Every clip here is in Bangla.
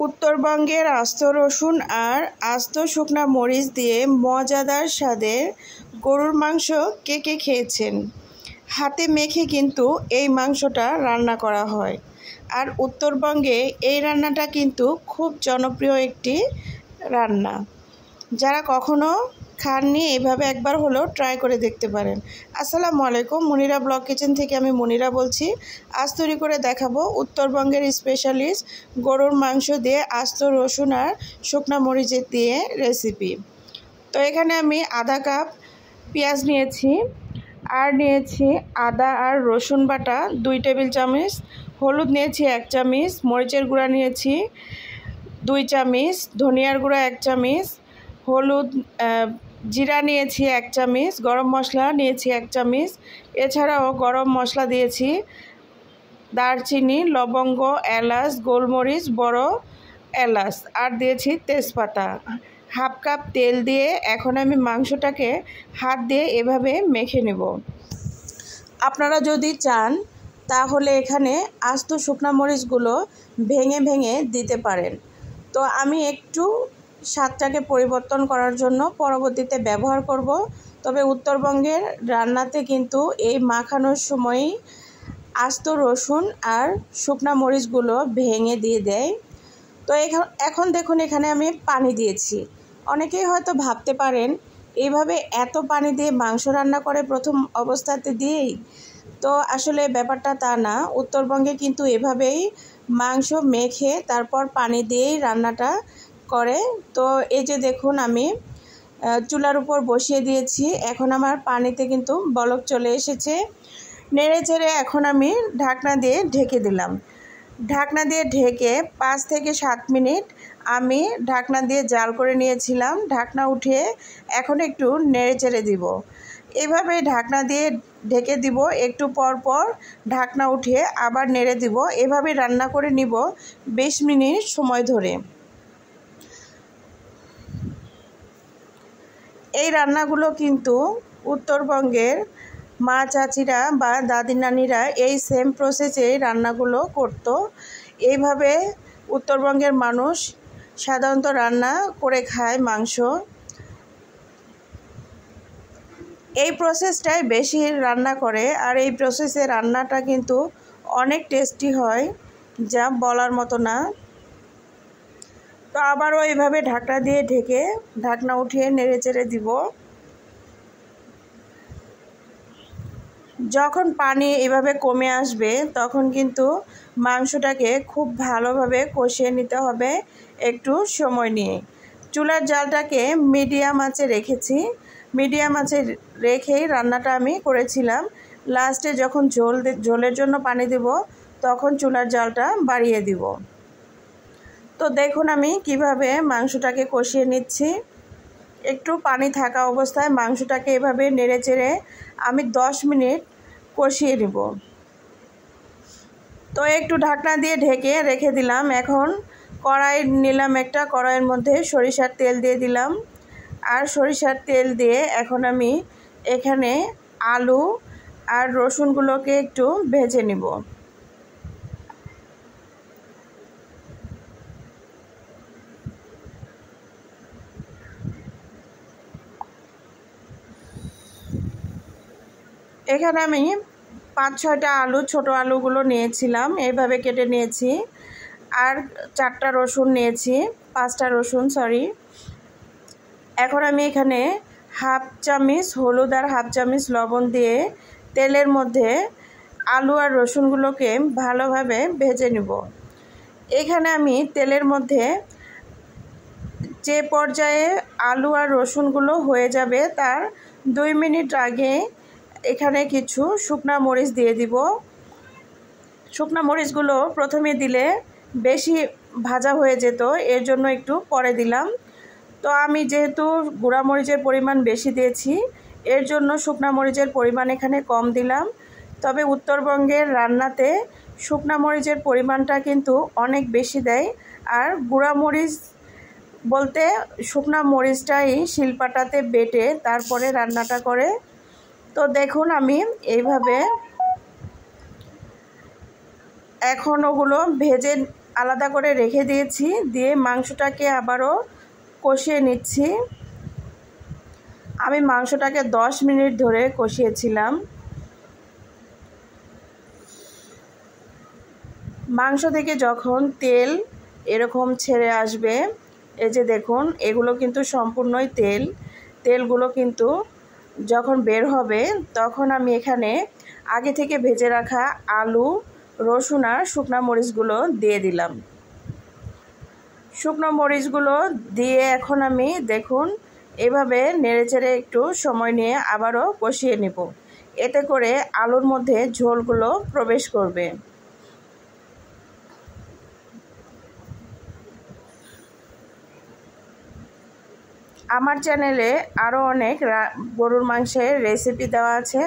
উত্তরবঙ্গের আস্ত রসুন আর আস্ত শুকনা মরিচ দিয়ে মজাদার স্বাদের গরুর মাংস কে কে খেয়েছেন? হাতে মেখে কিন্তু এই মাংসটা রান্না করা হয়। আর উত্তরবঙ্গে এই রান্নাটা কিন্তু খুব জনপ্রিয় একটি রান্না। যারা কখনো খাননি এভাবে একবার হলেও ট্রাই করে দেখতে পারেন। আসসালামু আলাইকুম, মুনিরা ব্লগ কিচেন থেকে আমি মুনিরা বলছি। আজ তৈরি করে দেখাবো উত্তরবঙ্গের স্পেশালিস্ট গরুর মাংস দিয়ে আস্ত রসুন আর শুকনা মরিচের দিয়ে রেসিপি। তো এখানে আমি আধা কাপ পেঁয়াজ নিয়েছি, আর নিয়েছি আদা আর রসুন বাটা 2 টেবিল চামচ, হলুদ নিয়েছি 1 চামচ, মরিচের গুঁড়া নিয়েছি 2 চামচ, ধনিয়ার গুঁড়া 1 চামচ, হলুদ জিরা নিয়েছি 1 চামচ, গরম মশলা নিয়েছি 1 চামচ। এছাড়াও গরম মশলা দিয়েছি দারচিনি, লবঙ্গ, এলাচ, গোলমরিচ, বড় এলাচ, আর দিয়েছি তেজপাতা। হাফ কাপ তেল দিয়ে এখন আমি মাংসটাকে হাত দিয়ে এভাবে মেখে নেব। আপনারা যদি চান তাহলে এখানে আস্ত শুকনা মরিচগুলো ভেঙে ভেঙে দিতে পারেন। তো আমি একটু স্বাদটাকে পরিবর্তন করার জন্য পরবর্তীতে ব্যবহার করব। তবে উত্তরবঙ্গের রান্নাতে কিন্তু এই মাখানোর সময়ই আস্ত রসুন আর শুকনা মরিচগুলো ভেঙে দিয়ে দেয়। তো এখন দেখুন এখানে আমি পানি দিয়েছি। অনেকেই হয়তো ভাবতে পারেন এইভাবে এত পানি দিয়ে মাংস রান্না করে প্রথম অবস্থাতে দিয়েই। তো আসলে ব্যাপারটা তা না। উত্তরবঙ্গে কিন্তু এভাবেই মাংস মেখে তারপর পানি দিয়েই রান্নাটা করে। তো এই যে দেখুন আমি চুলার উপর বসিয়ে দিয়েছি। এখন আমার পানিতে কিন্তু বলক চলে এসেছে। নেড়ে চেড়ে এখন আমি ঢাকনা দিয়ে ঢেকে দিলাম। ঢাকনা দিয়ে ঢেকে 5 থেকে 7 মিনিট আমি ঢাকনা দিয়ে জাল করে নিয়েছিলাম। ঢাকনা উঠিয়ে এখন একটু নেড়ে চেড়ে দিব। এভাবে ঢাকনা দিয়ে ঢেকে দিব, একটু পর পর ঢাকনা উঠিয়ে আবার নেড়ে দিব। এভাবে রান্না করে নিব 20 মিনিট সময় ধরে। এই রান্নাগুলো কিন্তু উত্তরবঙ্গের মা চাচিরা বা দাদি নানিরা এই সেম প্রসেসে রান্নাগুলো করত। এইভাবে উত্তরবঙ্গের মানুষ সাধারণত রান্না করে খায় মাংস। এই প্রসেসটাই বেশি রান্না করে, আর এই প্রসেসে রান্নাটা কিন্তু অনেক টেস্টি হয়, যা বলার মতো না। তো আবারও এইভাবে ঢাকনা দিয়ে ঢেকে ঢাকনা উঠিয়ে নেড়ে চেড়ে দিব। যখন পানি এভাবে কমে আসবে তখন কিন্তু মাংসটাকে খুব ভালোভাবে কষিয়ে নিতে হবে একটু সময় নিয়ে। চুলার জালটাকে মিডিয়াম আঁচে রেখেছি। মিডিয়াম আঁচে রেখেই রান্নাটা আমি করেছিলাম। লাস্টে যখন ঝোলের জন্য পানি দেব তখন চুলার জালটা বাড়িয়ে দিব। তো দেখুন আমি কিভাবে মাংসটাকে কষিয়ে নিচ্ছি। একটু পানি থাকা অবস্থায় মাংসটাকে এভাবে নেড়ে চেড়ে আমি 10 মিনিট কষিয়ে নেব। তো একটু ঢাকনা দিয়ে ঢেকে রেখে দিলাম। এখন কড়াই নিলাম একটা, কড়াইয়ের মধ্যে সরিষার তেল দিয়ে দিলাম। আর সরিষার তেল দিয়ে এখন আমি এখানে আলু আর রসুনগুলোকে একটু ভেজে নিব। এখানে আমি 5-6টা আলু, ছোট আলুগুলো নিয়েছিলাম, এইভাবে কেটে নিয়েছি। আর 4টা রসুন নিয়েছি, 5টা রসুন সরি। এখন আমি এখানে হাফ চামচ হলুদ আর হাফ চামচ লবণ দিয়ে তেলের মধ্যে আলু আর রসুনগুলোকে ভালোভাবে ভেজে নেব। এখানে আমি তেলের মধ্যে যে পর্যায়ে আলু আর রসুনগুলো হয়ে যাবে তার 2 মিনিট আগে এখানে কিছু শুকনা মরিচ দিয়ে দিব। শুকনা মরিচগুলো প্রথমে দিলে বেশি ভাজা হয়ে যেত, এর জন্য একটু পরে দিলাম। তো আমি যেহেতু গুঁড়া মরিচের পরিমাণ বেশি দিয়েছি এর জন্য শুকনা মরিচের পরিমাণ এখানে কম দিলাম। তবে উত্তরবঙ্গের রান্নাতে শুকনা মরিচের পরিমাণটা কিন্তু অনেক বেশি দেয়। আর গুঁড়া মরিচ বলতে শুকনা মরিচটাই শিলপাটাতে বেটে তারপরে রান্নাটা করে। তো দেখুন আমি এইভাবে এখন ওগুলো ভেজে আলাদা করে রেখে দিয়েছি। দিয়ে মাংসটাকে আবারও কষিয়ে নিচ্ছি। আমি মাংসটাকে 10 মিনিট ধরে কষিয়েছিলাম। মাংস থেকে যখন তেল এরকম ছেড়ে আসবে, এই যে দেখুন, এগুলো কিন্তু সম্পূর্ণই তেলগুলো কিন্তু যখন বের হবে তখন আমি এখানে আগে থেকে ভেজে রাখা আলু, রসুন আর শুকনো মরিচগুলো দিয়ে দিলাম। শুকনো মরিচগুলো দিয়ে এখন আমি দেখুন এভাবে নেড়েচেড়ে একটু সময় নিয়ে আবারও কষিয়ে নেব। এতে করে আলুর মধ্যে ঝোলগুলো প্রবেশ করবে। আমার চ্যানেলে আরও অনেক গরুর মাংসের রেসিপি দেওয়া আছে,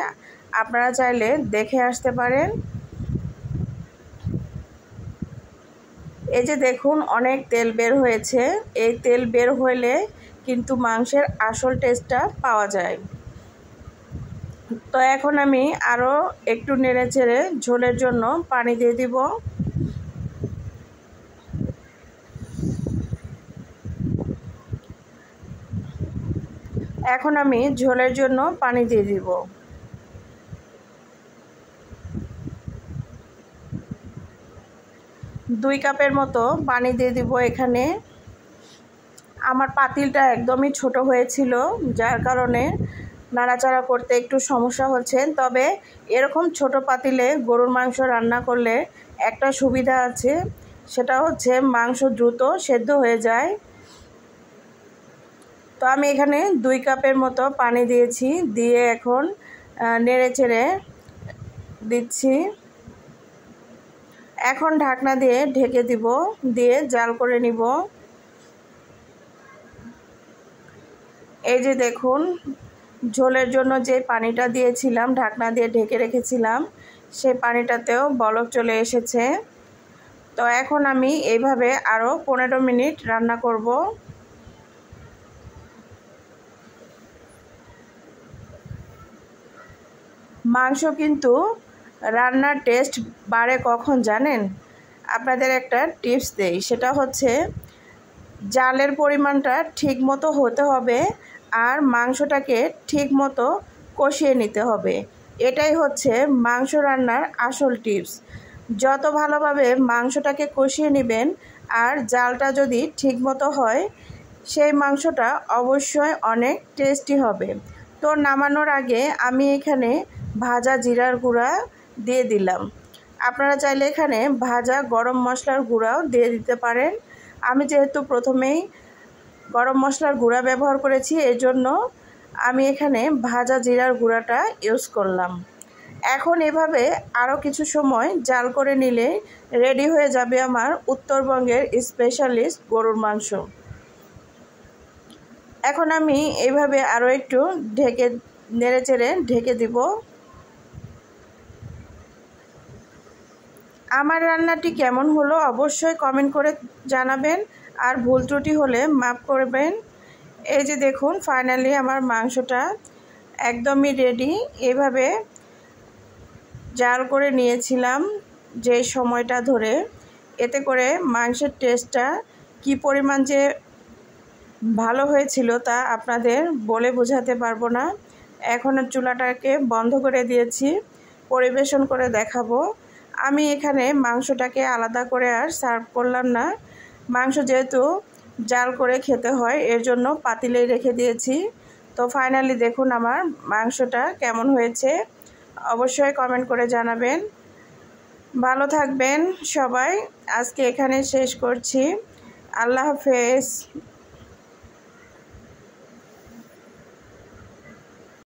আপনারা চাইলে দেখে আসতে পারেন। এই যে দেখুন অনেক তেল বের হয়েছে। এই তেল বের হলে কিন্তু মাংসের আসল টেস্টটা পাওয়া যায়। তো এখন আমি আরও একটু নেড়েচেড়ে ঝোলের জন্য পানি দিয়ে দিব। এখন আমি ঝোলের জন্য পানি দিয়ে দিব। দুই কাপের মতো পানি দিয়ে দিব এখানে। আমার পাতিলটা একদমই ছোট হয়েছিল, যার কারণে নাড়াচাড়া করতে একটু সমস্যা হচ্ছে। তবে এরকম ছোট পাতিলে গরুর মাংস রান্না করলে একটা সুবিধা আছে, সেটা হচ্ছে মাংস দ্রুত সেদ্ধ হয়ে যায়। তো আমি এখানে 2 কাপের মতো পানি দিয়েছি, দিয়ে এখন নেড়েচেড়ে দিচ্ছি। এখন ঢাকনা দিয়ে ঢেকে দিব, দিয়ে জাল করে নিব। এই যে দেখুন ঝোলের জন্য যে পানিটা দিয়েছিলাম, ঢাকনা দিয়ে ঢেকে রেখেছিলাম, সেই পানিটাতেও বলক চলে এসেছে। তো এখন আমি এইভাবে আরও 15 মিনিট রান্না করব। মাংস কিন্তু রান্নার টেস্ট বাড়ে কখন জানেন? আপনাদের একটা টিপস দেই, সেটা হচ্ছে জালের পরিমাণটা ঠিক মতো হতে হবে আর মাংসটাকে ঠিক মতো কষিয়ে নিতে হবে। এটাই হচ্ছে মাংস রান্নার আসল টিপস। যত ভালোভাবে মাংসটাকে কষিয়ে নেবেন আর জালটা যদি ঠিক মতো হয়, সেই মাংসটা অবশ্যই অনেক টেস্টি হবে। তো নামানোর আগে আমি এখানে ভাজা জিরার গুঁড়া দিয়ে দিলাম। আপনারা চাইলে এখানে ভাজা গরম মশলার গুঁড়াও দিয়ে দিতে পারেন। আমি যেহেতু প্রথমেই গরম মশলার গুঁড়া ব্যবহার করেছি, এজন্য আমি এখানে ভাজা জিরার গুঁড়াটা ইউজ করলাম। এখন এভাবে আরও কিছু সময় জাল করে নিলে রেডি হয়ে যাবে আমার উত্তরবঙ্গের স্পেশালিস্ট গরুর মাংস। এখন আমি এইভাবে আরও একটু নেড়েচেড়ে ঢেকে দিব। আমার রান্নাটি কেমন হলো অবশ্যই কমেন্ট করে জানাবেন, আর ভুল ত্রুটি হলে মাফ করবেন। এই যে দেখুন ফাইনালি আমার মাংসটা একদমই রেডি। এভাবে জাল করে নিয়েছিলাম যে সময়টা ধরে, এতে করে মাংসের টেস্টটা কি পরিমাণ যে ভালো হয়েছিল তা আপনাদের বলে বোঝাতে পারবো না। এখন চুলাটাকে বন্ধ করে দিয়েছি, পরিবেশন করে দেখাবো। আমি এখানে মাংসটাকে আলাদা করে আর সার্ভ করলাম না। মাংস যেহেতু জাল করে খেতে হয়, এর জন্য পাতিলেই রেখে দিয়েছি। তো ফাইনালি দেখুন আমার মাংসটা কেমন হয়েছে অবশ্যই কমেন্ট করে জানাবেন। ভালো থাকবেন সবাই। আজকে এখানে শেষ করছি। আল্লাহ হাফেজ।